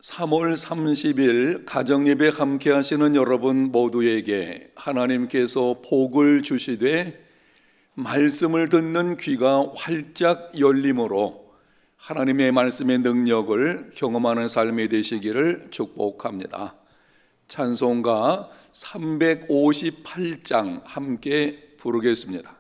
3월 30일 가정예배 함께 하시는 여러분 모두에게 하나님께서 복을 주시되 말씀을 듣는 귀가 활짝 열림으로 하나님의 말씀의 능력을 경험하는 삶이 되시기를 축복합니다. 찬송가 358장 함께 부르겠습니다.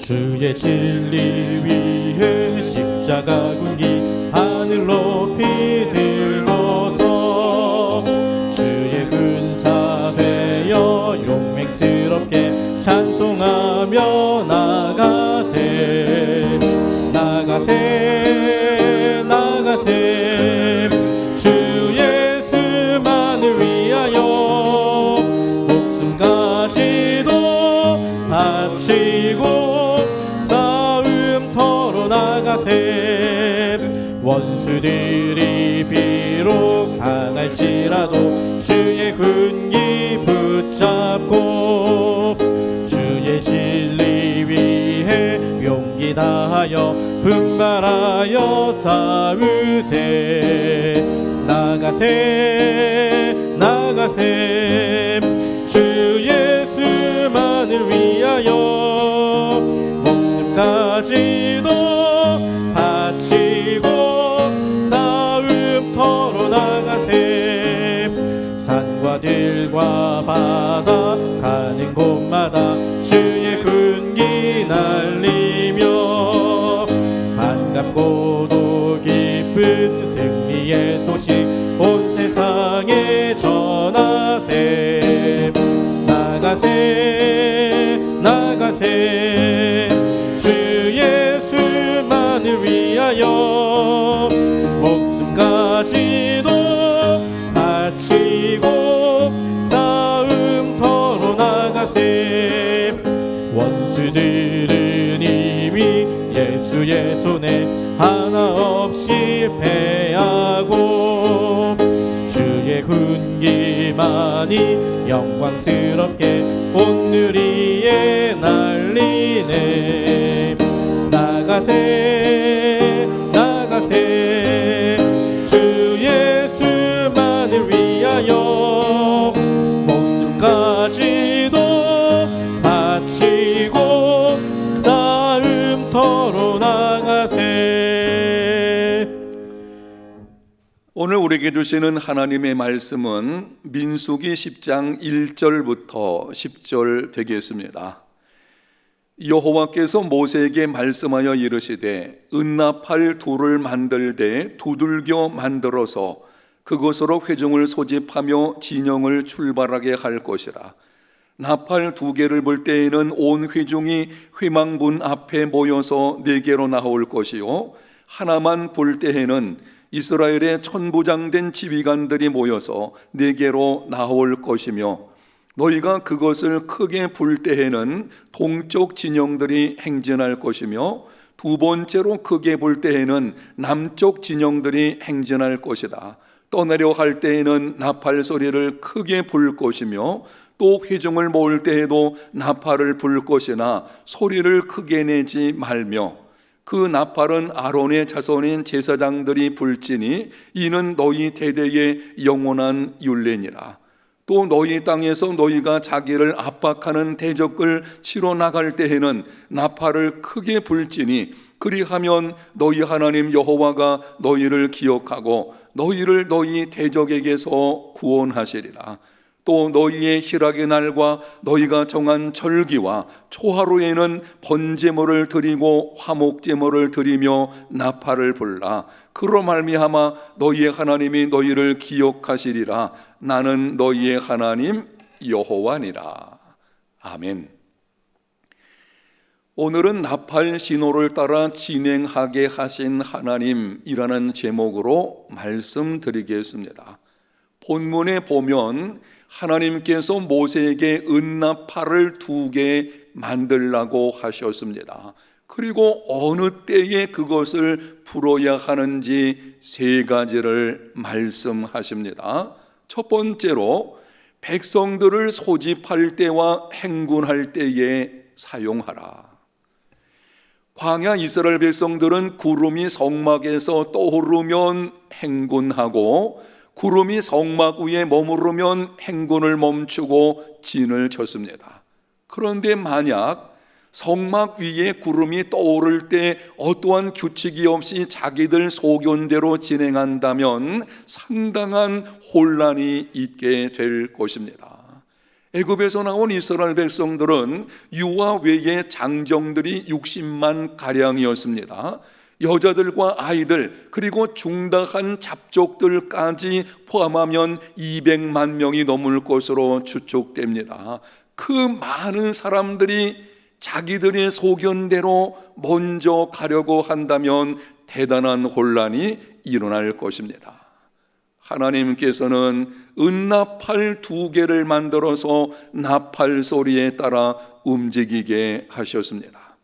주의 진리 위에 십자가 군기 하늘 높이 들고서 주의 군사 되어 용맹스럽게 찬송하며 나가세 나가세 나가세 주 예수만을 위하여 목숨까지도 바치고 원수들이 비록 강할지라도 주의 군기 붙잡고 주의 진리 위해 용기 다하여 분발하여 싸우세 나가세 나가세 주 예수만을 위하여 목숨까지도 들과 바다 가는 곳마다 주의 군기 날리며 반갑고도 기쁜 승리의 소식 온 세상에 전하세 나가세 나가세 주 예수만을 위하여 목숨까지도 바치고 원수들은 이미 예수의 손에 하나 없이 패하고 주의 군기만이 영광스럽게 온 누리에 날리네 나가세 나가세 주 예수만을 위하여 목숨까지도 싸움터로 나가세. 오늘 우리에게 주시는 하나님의 말씀은 민수기 10장 1절부터 10절 되겠습니다. 여호와께서 모세에게 말씀하여 이르시되 은나팔 둘을 만들되 두들겨 만들어서 그것으로 회중을 소집하며 진영을 출발하게 할 것이라. 나팔 두 개를 불 때에는 온 회중이 회망문 앞에 모여서 네 개로 나올 것이요 하나만 불 때에는 이스라엘의 천부장된 지휘관들이 모여서 네 개로 나올 것이며 너희가 그것을 크게 불 때에는 동쪽 진영들이 행진할 것이며 두 번째로 크게 불 때에는 남쪽 진영들이 행진할 것이다. 떠내려 갈 때에는 나팔 소리를 크게 불 것이며 또 회중을 모을 때에도 나팔을 불 것이나 소리를 크게 내지 말며 그 나팔은 아론의 자손인 제사장들이 불지니 이는 너희 대대의 영원한 율례니라. 또 너희 땅에서 너희가 자기를 압박하는 대적을 치러 나갈 때에는 나팔을 크게 불지니 그리하면 너희 하나님 여호와가 너희를 기억하고 너희를 너희 대적에게서 구원하시리라. 또 너희의 희락의 날과 너희가 정한 절기와 초하루에는 번제물을 드리고 화목제물을 드리며 나팔을 불라. 그로 말미암아 너희의 하나님이 너희를 기억하시리라. 나는 너희의 하나님 여호와니라. 아멘. 오늘은 나팔 신호를 따라 진행하게 하신 하나님이라는 제목으로 말씀드리겠습니다. 본문에 보면 하나님께서 모세에게 은나팔을 두 개 만들라고 하셨습니다. 그리고 어느 때에 그것을 불어야 하는지 세 가지를 말씀하십니다. 첫 번째로 백성들을 소집할 때와 행군할 때에 사용하라. 광야 이스라엘 백성들은 구름이 성막에서 떠오르면 행군하고 구름이 성막 위에 머무르면 행군을 멈추고 진을 쳤습니다. 그런데 만약 성막 위에 구름이 떠오를 때 어떠한 규칙이 없이 자기들 소견대로 진행한다면 상당한 혼란이 있게 될 것입니다. 애굽에서 나온 이스라엘 백성들은 유아 외에 장정들이 60만 가량이었습니다. 여자들과 아이들 그리고 중다한 잡족들까지 포함하면 200만 명이 넘을 것으로 추측됩니다. 그 많은 사람들이 자기들의 소견대로 먼저 가려고 한다면 대단한 혼란이 일어날 것입니다. 하나님께서는 은나팔 2개를 만들어서 나팔 소리에 따라 움직이게 하셨습니다.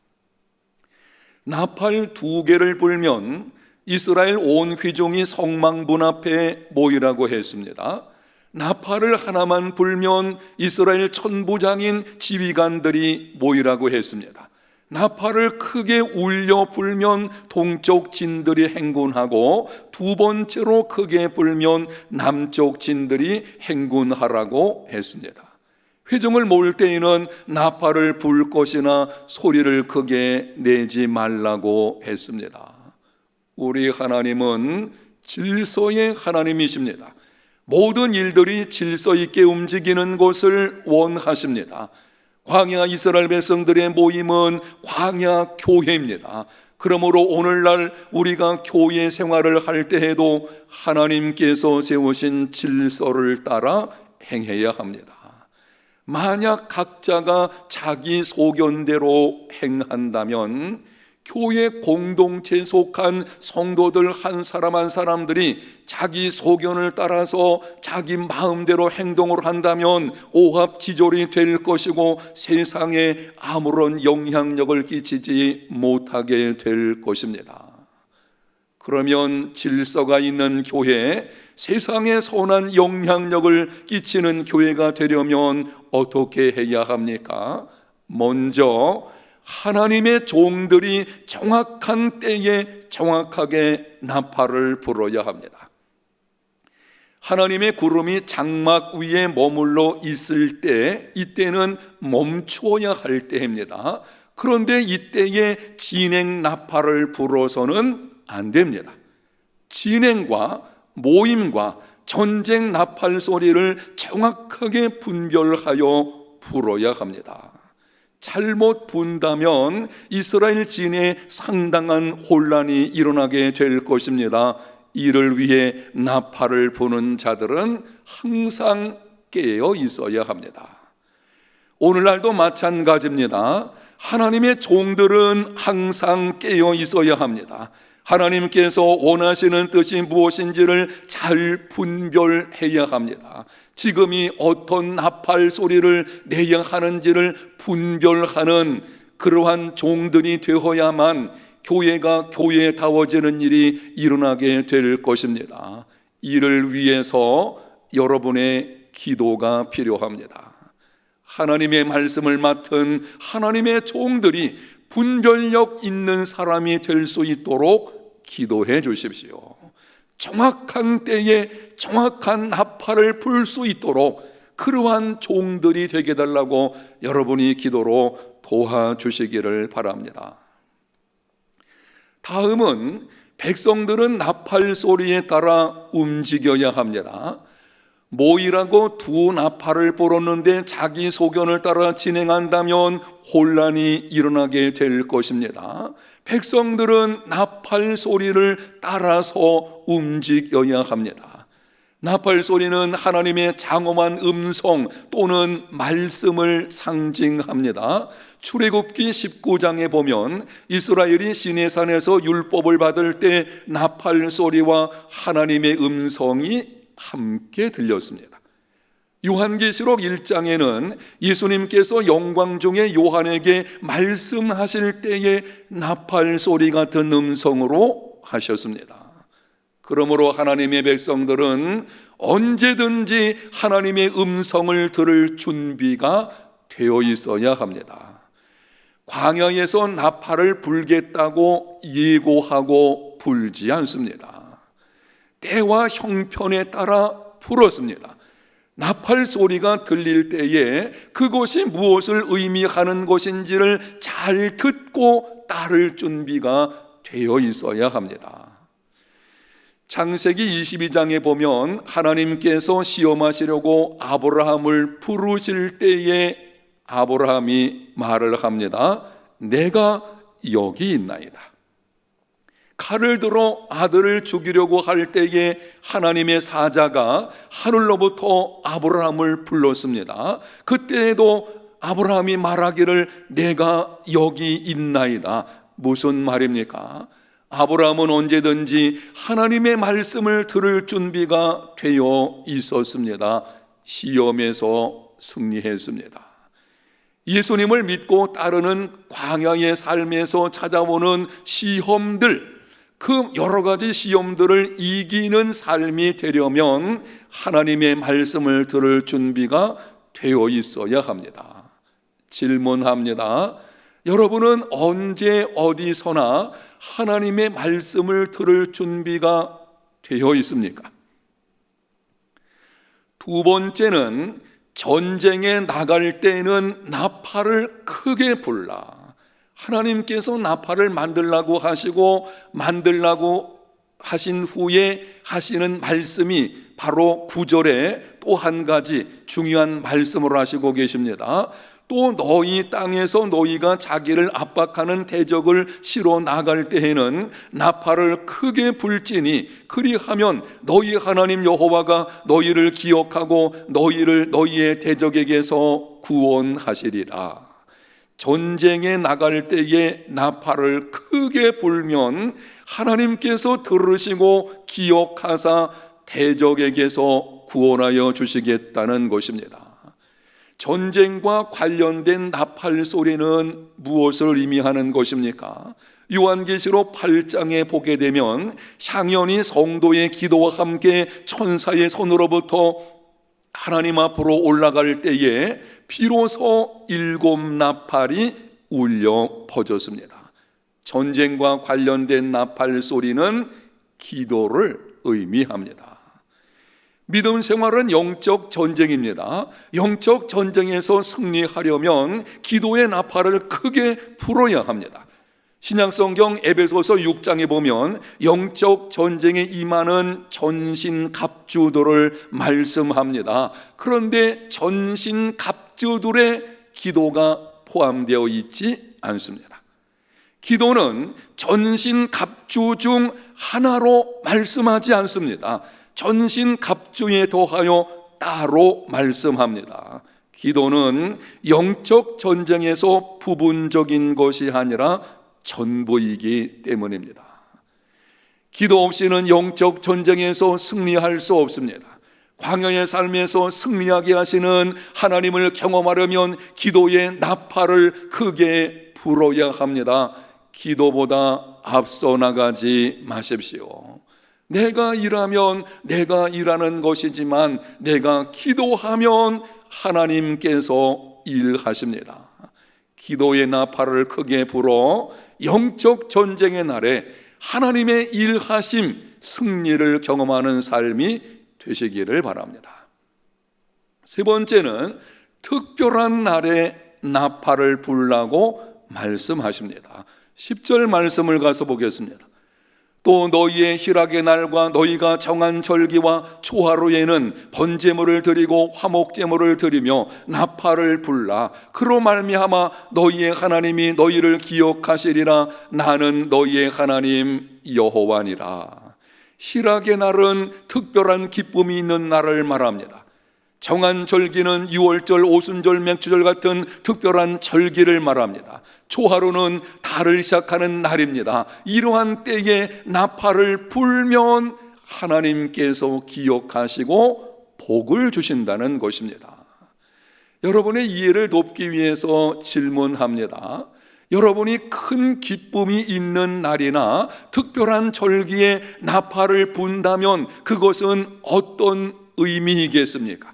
나팔 2개를 불면 이스라엘 온 회중이 성막 문 앞에 모이라고 했습니다. 나팔을 하나만 불면 이스라엘 천부장인 지휘관들이 모이라고 했습니다. 나팔을 크게 울려 불면 동쪽 진들이 행군하고 두 번째로 크게 불면 남쪽 진들이 행군하라고 했습니다. 회중을 모을 때에는 나팔을 불 것이나 소리를 크게 내지 말라고 했습니다. 우리 하나님은 질서의 하나님이십니다. 모든 일들이 질서 있게 움직이는 것을 원하십니다. 광야 이스라엘 백성들의 모임은 광야 교회입니다. 그러므로 오늘날 우리가 교회 생활을 할 때에도 하나님께서 세우신 질서를 따라 행해야 합니다. 만약 각자가 자기 소견대로 행한다면 교회 공동체에 속한 성도들 한 사람 한 사람들이 자기 소견을 따라서 자기 마음대로 행동을 한다면 오합지졸이 될 것이고 세상에 아무런 영향력을 끼치지 못하게 될 것입니다. 그러면 질서가 있는 교회, 세상에 선한 영향력을 끼치는 교회가 되려면 어떻게 해야 합니까? 먼저 하나님의 종들이 정확한 때에 정확하게 나팔을 불어야 합니다. 하나님의 구름이 장막 위에 머물러 있을 때, 이때는 멈추어야 할 때입니다. 그런데 이때에 진행 나팔을 불어서는 안 됩니다. 진행과 모임과 전쟁 나팔 소리를 정확하게 분별하여 불어야 합니다. 잘못 분다면 이스라엘 진에 상당한 혼란이 일어나게 될 것입니다. 이를 위해 나팔을 부는 자들은 항상 깨어 있어야 합니다. 오늘날도 마찬가지입니다. 하나님의 종들은 항상 깨어 있어야 합니다. 하나님께서 원하시는 뜻이 무엇인지를 잘 분별해야 합니다. 지금이 어떤 나팔 소리를 내야 하는지를 분별하는 그러한 종들이 되어야만 교회가 교회다워지는 일이 일어나게 될 것입니다. 이를 위해서 여러분의 기도가 필요합니다. 하나님의 말씀을 맡은 하나님의 종들이 분별력 있는 사람이 될 수 있도록 기도해 주십시오. 정확한 때에 정확한 나팔을 불 수 있도록 그러한 종들이 되게 달라고 여러분이 기도로 도와주시기를 바랍니다. 다음은 백성들은 나팔 소리에 따라 움직여야 합니다. 모이라고 두 나팔을 불었는데 자기 소견을 따라 진행한다면 혼란이 일어나게 될 것입니다. 백성들은 나팔 소리를 따라서 움직여야 합니다. 나팔 소리는 하나님의 장엄한 음성 또는 말씀을 상징합니다. 출애굽기 19장에 보면 이스라엘이 시내산에서 율법을 받을 때 나팔 소리와 하나님의 음성이 함께 들렸습니다. 요한계시록 1장에는 예수님께서 영광 중에 요한에게 말씀하실 때에 나팔 소리 같은 음성으로 하셨습니다. 그러므로 하나님의 백성들은 언제든지 하나님의 음성을 들을 준비가 되어 있어야 합니다. 광야에서 나팔을 불겠다고 예고하고 불지 않습니다. 때와 형편에 따라 불었습니다. 나팔 소리가 들릴 때에 그것이 무엇을 의미하는 것인지를 잘 듣고 따를 준비가 되어 있어야 합니다. 창세기 22장에 보면 하나님께서 시험하시려고 아브라함을 부르실 때에 아브라함이 말을 합니다. 내가 여기 있나이다. 칼을 들어 아들을 죽이려고 할 때에 하나님의 사자가 하늘로부터 아브라함을 불렀습니다. 그때에도 아브라함이 말하기를 내가 여기 있나이다. 무슨 말입니까? 아브라함은 언제든지 하나님의 말씀을 들을 준비가 되어 있었습니다. 시험에서 승리했습니다. 예수님을 믿고 따르는 광야의 삶에서 찾아오는 시험들, 그 여러 가지 시험들을 이기는 삶이 되려면 하나님의 말씀을 들을 준비가 되어 있어야 합니다. 질문합니다. 여러분은 언제 어디서나 하나님의 말씀을 들을 준비가 되어 있습니까? 두 번째는 전쟁에 나갈 때는 나팔을 크게 불라. 하나님께서 나팔을 만들라고 하시고 만들라고 하신 후에 하시는 말씀이 바로 9절에 또 한 가지 중요한 말씀을 하시고 계십니다. 또 너희 땅에서 너희가 자기를 압박하는 대적을 치러 나갈 때에는 나팔을 크게 불지니 그리하면 너희 하나님 여호와가 너희를 기억하고 너희를 너희의 대적에게서 구원하시리라. 전쟁에 나갈 때에 나팔을 크게 불면 하나님께서 들으시고 기억하사 대적에게서 구원하여 주시겠다는 것입니다. 전쟁과 관련된 나팔 소리는 무엇을 의미하는 것입니까? 요한계시록 8장에 보게 되면 향연이 성도의 기도와 함께 천사의 손으로부터 하나님 앞으로 올라갈 때에 비로소 7 나팔이 울려 퍼졌습니다. 전쟁과 관련된 나팔 소리는 기도를 의미합니다. 믿음 생활은 영적 전쟁입니다. 영적 전쟁에서 승리하려면 기도의 나팔을 크게 불어야 합니다. 신약성경 에베소서 6장에 보면 영적 전쟁에 임하는 전신갑주들을 말씀합니다. 그런데 전신갑주들의 기도가 포함되어 있지 않습니다. 기도는 전신갑주 중 하나로 말씀하지 않습니다. 전신갑주에 더하여 따로 말씀합니다. 기도는 영적 전쟁에서 부분적인 것이 아니라 전부이기 때문입니다. 기도 없이는 영적 전쟁에서 승리할 수 없습니다. 광야의 삶에서 승리하게 하시는 하나님을 경험하려면 기도의 나팔을 크게 불어야 합니다. 기도보다 앞서 나가지 마십시오. 내가 일하면 내가 일하는 것이지만 내가 기도하면 하나님께서 일하십니다. 기도의 나팔을 크게 불어 영적 전쟁의 날에 하나님의 일하심, 승리를 경험하는 삶이 되시기를 바랍니다. 세 번째는 특별한 날에 나팔을 불라고 말씀하십니다. 10절 말씀을 가서 보겠습니다. 또 너희의 희락의 날과 너희가 정한 절기와 초하루에는 번제물을 드리고 화목제물을 드리며 나팔을 불라. 그로 말미암아 너희의 하나님이 너희를 기억하시리라. 나는 너희의 하나님 여호와니라. 희락의 날은 특별한 기쁨이 있는 날을 말합니다. 정한 절기는 유월절, 오순절, 맥주절 같은 특별한 절기를 말합니다. 초하루는 달을 시작하는 날입니다. 이러한 때에 나팔을 불면 하나님께서 기억하시고 복을 주신다는 것입니다. 여러분의 이해를 돕기 위해서 질문합니다. 여러분이 큰 기쁨이 있는 날이나 특별한 절기에 나팔을 분다면 그것은 어떤 의미이겠습니까?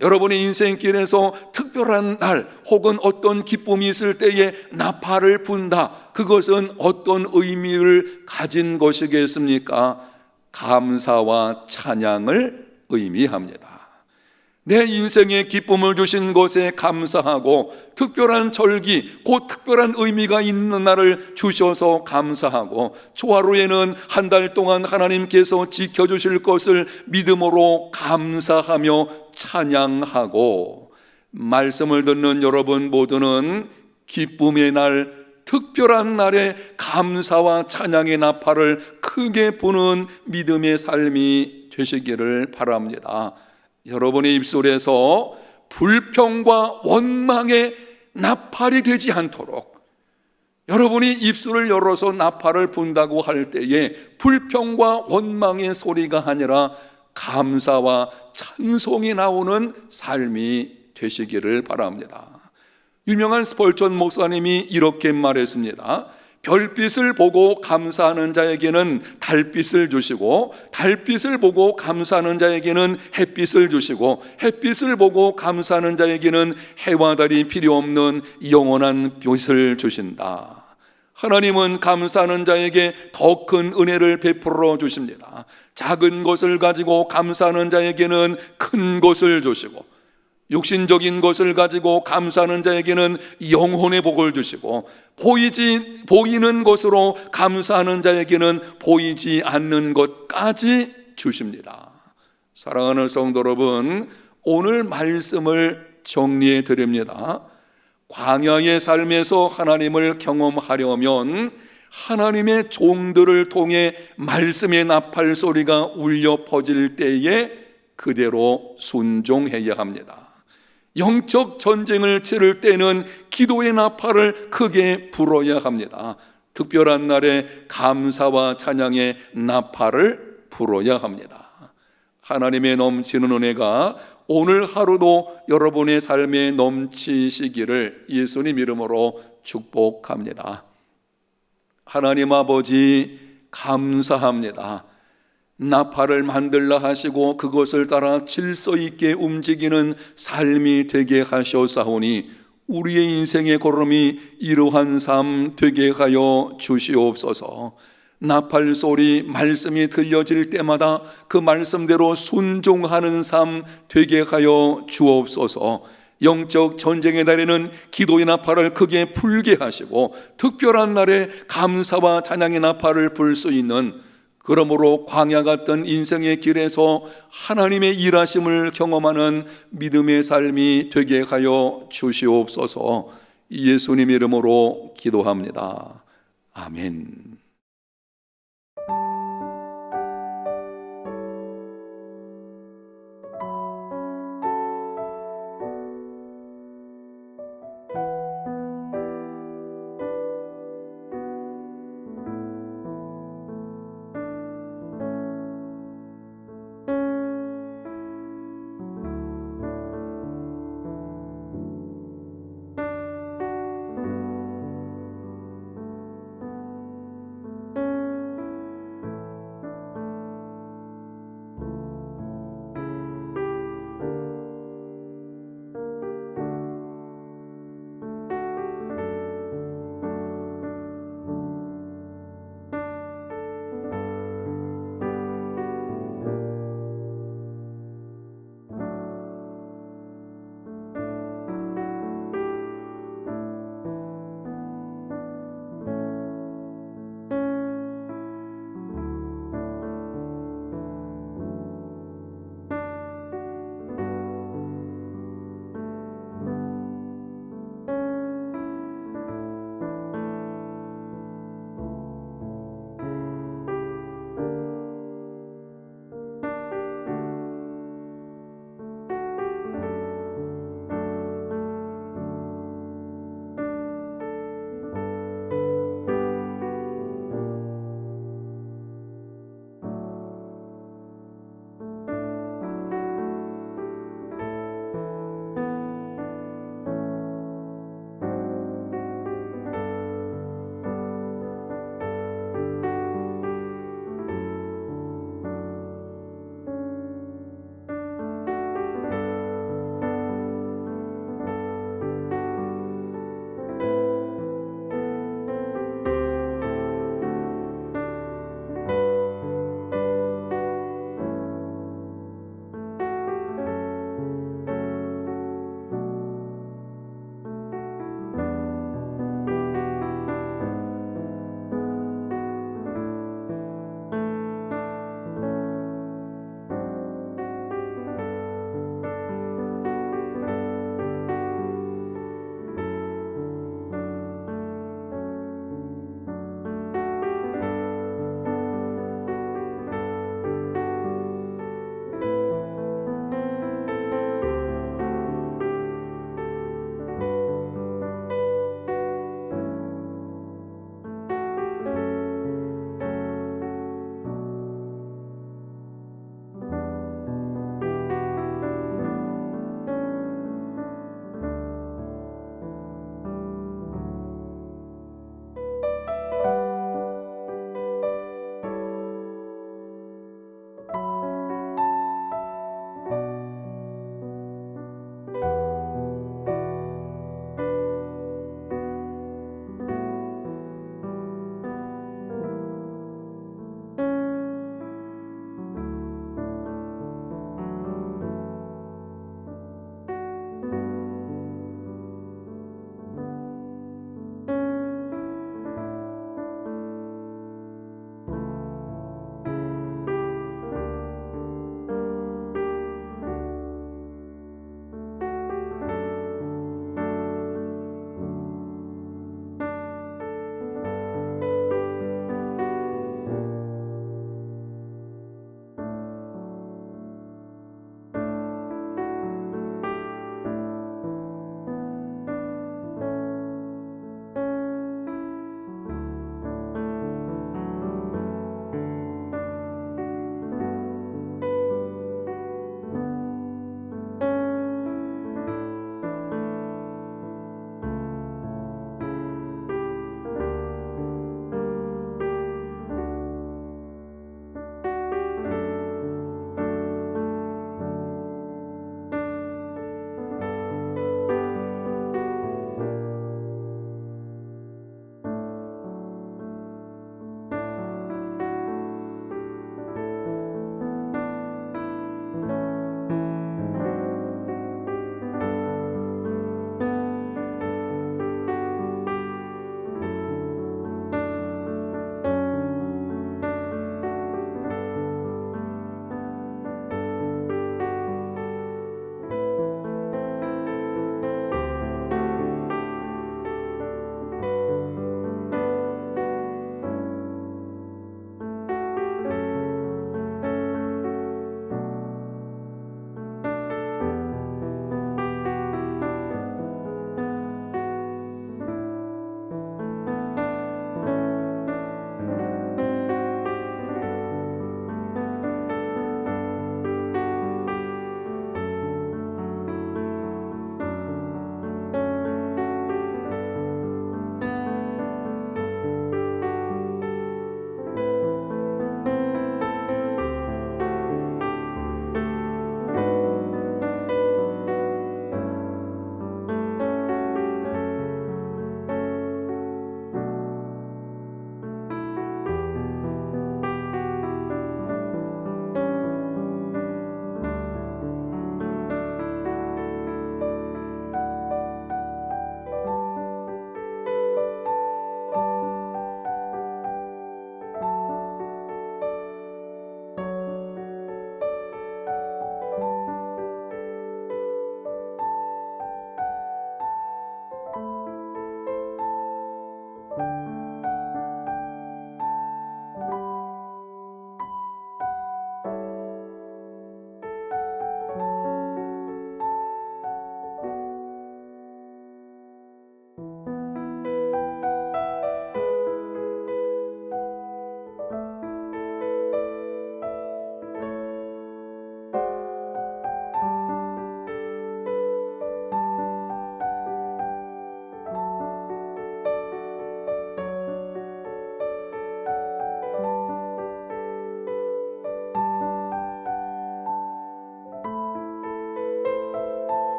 여러분의 인생길에서 특별한 날 혹은 어떤 기쁨이 있을 때에 나팔을 분다, 그것은 어떤 의미를 가진 것이겠습니까? 감사와 찬양을 의미합니다. 내 인생에 기쁨을 주신 것에 감사하고, 특별한 절기, 곧 특별한 의미가 있는 날을 주셔서 감사하고, 초하루에는 한 달 동안 하나님께서 지켜주실 것을 믿음으로 감사하며 찬양하고, 말씀을 듣는 여러분 모두는 기쁨의 날, 특별한 날에 감사와 찬양의 나팔을 크게 부는 믿음의 삶이 되시기를 바랍니다. 여러분의 입술에서 불평과 원망의 나팔이 되지 않도록, 여러분이 입술을 열어서 나팔을 분다고 할 때에 불평과 원망의 소리가 아니라 감사와 찬송이 나오는 삶이 되시기를 바랍니다. 유명한 스펄전 목사님이 이렇게 말했습니다. 별빛을 보고 감사하는 자에게는 달빛을 주시고, 달빛을 보고 감사하는 자에게는 햇빛을 주시고, 햇빛을 보고 감사하는 자에게는 해와 달이 필요 없는 영원한 빛을 주신다. 하나님은 감사하는 자에게 더 큰 은혜를 베풀어 주십니다. 작은 것을 가지고 감사하는 자에게는 큰 것을 주시고, 육신적인 것을 가지고 감사하는 자에게는 영혼의 복을 주시고, 보이는 것으로 감사하는 자에게는 보이지 않는 것까지 주십니다. 사랑하는 성도 여러분, 오늘 말씀을 정리해 드립니다. 광야의 삶에서 하나님을 경험하려면 하나님의 종들을 통해 말씀의 나팔 소리가 울려 퍼질 때에 그대로 순종해야 합니다. 영적 전쟁을 치를 때는 기도의 나팔을 크게 불어야 합니다. 특별한 날에 감사와 찬양의 나팔을 불어야 합니다. 하나님의 넘치는 은혜가 오늘 하루도 여러분의 삶에 넘치시기를 예수님 이름으로 축복합니다. 하나님 아버지, 감사합니다. 나팔을 만들라 하시고 그것을 따라 질서 있게 움직이는 삶이 되게 하셨사오니 우리의 인생의 걸음이 이러한 삶 되게 하여 주시옵소서. 나팔 소리, 말씀이 들려질 때마다 그 말씀대로 순종하는 삶 되게 하여 주옵소서. 영적 전쟁의 날에는 기도의 나팔을 크게 불게 하시고, 특별한 날에 감사와 찬양의 나팔을 불 수 있는, 그러므로 광야 같은 인생의 길에서 하나님의 일하심을 경험하는 믿음의 삶이 되게 하여 주시옵소서. 예수님 이름으로 기도합니다. 아멘.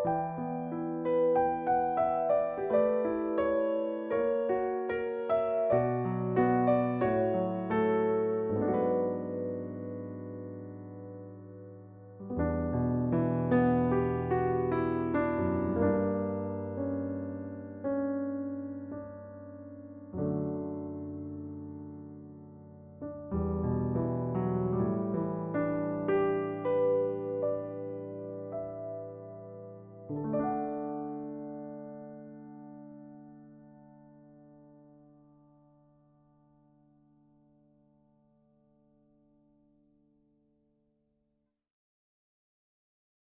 아멘.